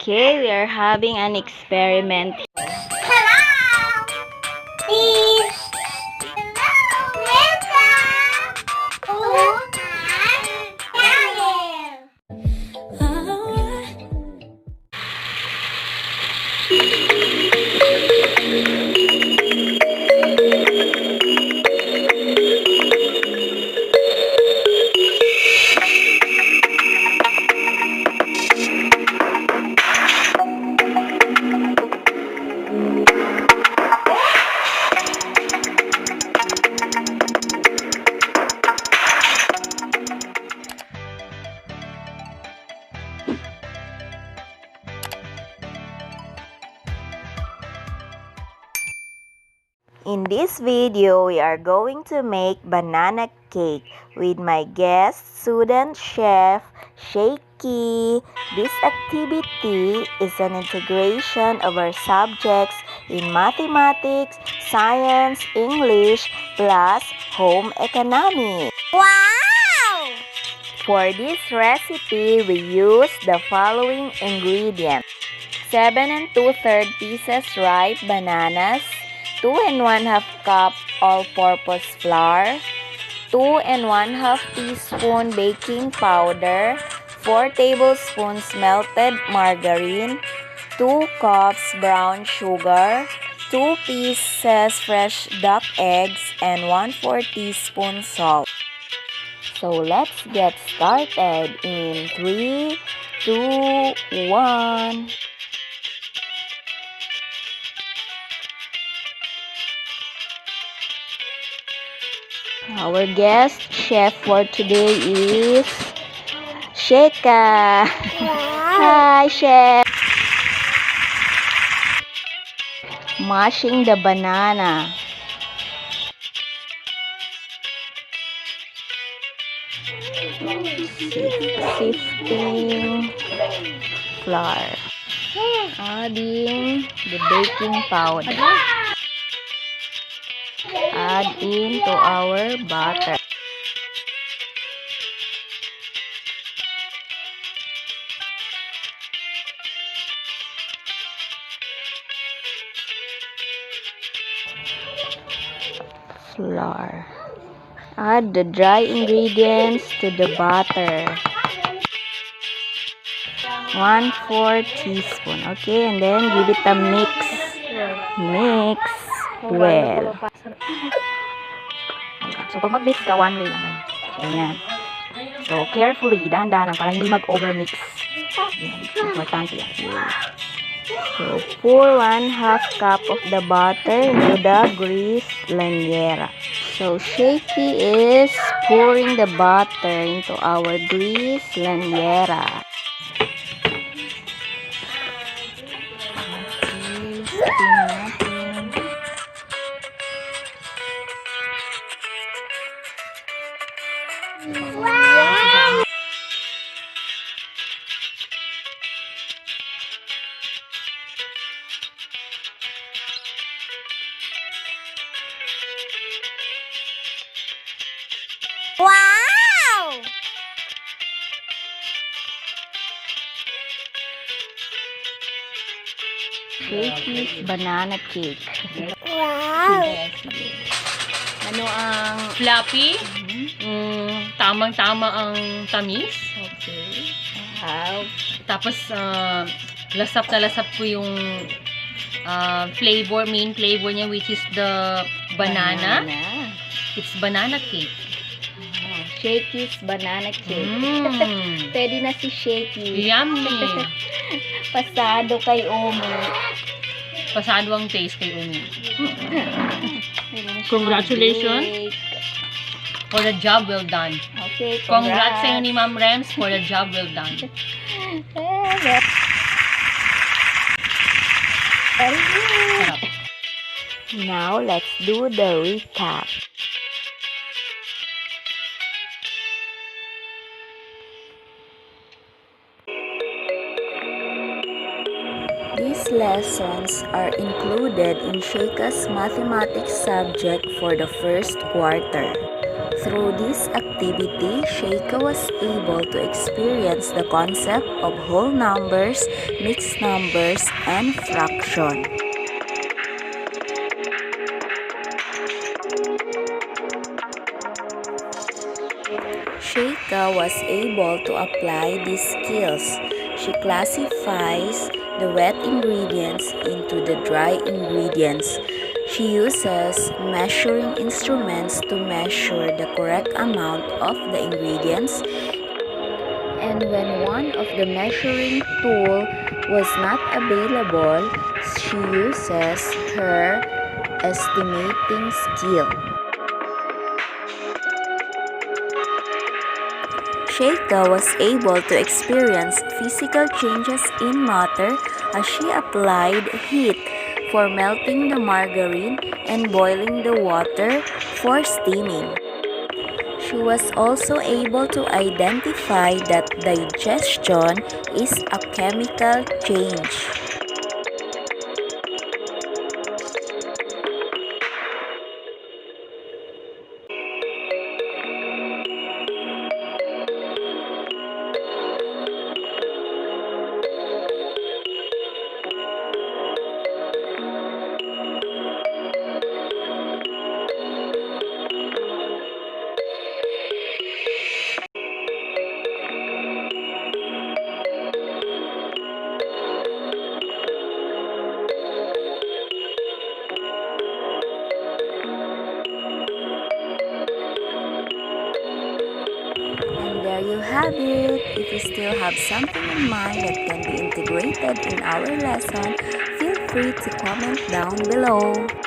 Okay, we are having an experiment. Hello! Please! Hello! Welcome! Oh, In this video, we are going to make banana cake with my guest student chef, Sheeka. This activity is an integration of our subjects in mathematics, science, English, plus home economics. wow! For this recipe, we use the following ingredients: 7 2/3 pieces ripe bananas, 2 1/2 cup all-purpose flour, 2 1/2 teaspoon baking powder, 4 tablespoons melted margarine, 2 cups brown sugar, 2 pieces fresh duck eggs, and 1/4 teaspoon salt. So let's get started in 3, 2, 1. Our guest chef for today is Sheeka. Hi, chef. Mashing the banana. Sifting flour. Adding the baking powder. Add into our butter. Flour. Add the dry ingredients to the butter. 1/4 teaspoon. Okay, and then give it a mix. Mix well. So, pag mag-mix ka, one way lang. Ayan. So, carefully, dahan-dahan para hindi mag-overmix. Ayan. Importante yan. So, pour 1/2 cup of the butter into the greased lanyera. So, Sheeka is pouring the butter into our greased lanyera. Wow! Sheeka's banana cake. Wow! Ano ang fluffy? Tamang-tama ang tamis. Okay. Wow. Tapos, lasap na lasap ko yung flavor, main flavor niya, which is the banana. It's banana cake. Sheeka's banana cake. Pwede na si Sheeka. Yummy! Pasado kay Omi. Pasado ang taste kay Umi. Congratulations for the job well done. Okay, Congrats sa inyo ni Ma'am Rems for the job well done. Sarap. Now, let's do the recap. These lessons are included in Sheeka's mathematics subject for the first quarter. Through this activity, Sheeka was able to experience the concept of whole numbers, mixed numbers, and fraction. Sheeka was able to apply these skills. She classifies the wet ingredients into the dry ingredients. She uses measuring instruments to measure the correct amount of the ingredients. And when one of the measuring tool was not available, she uses her estimating skill. Sheeka was able to experience physical changes in matter as she applied heat for melting the margarine and boiling the water for steaming. She was also able to identify that digestion is a chemical change. There you have it. If you still have something in mind that can be integrated in our lesson, feel free to comment down below.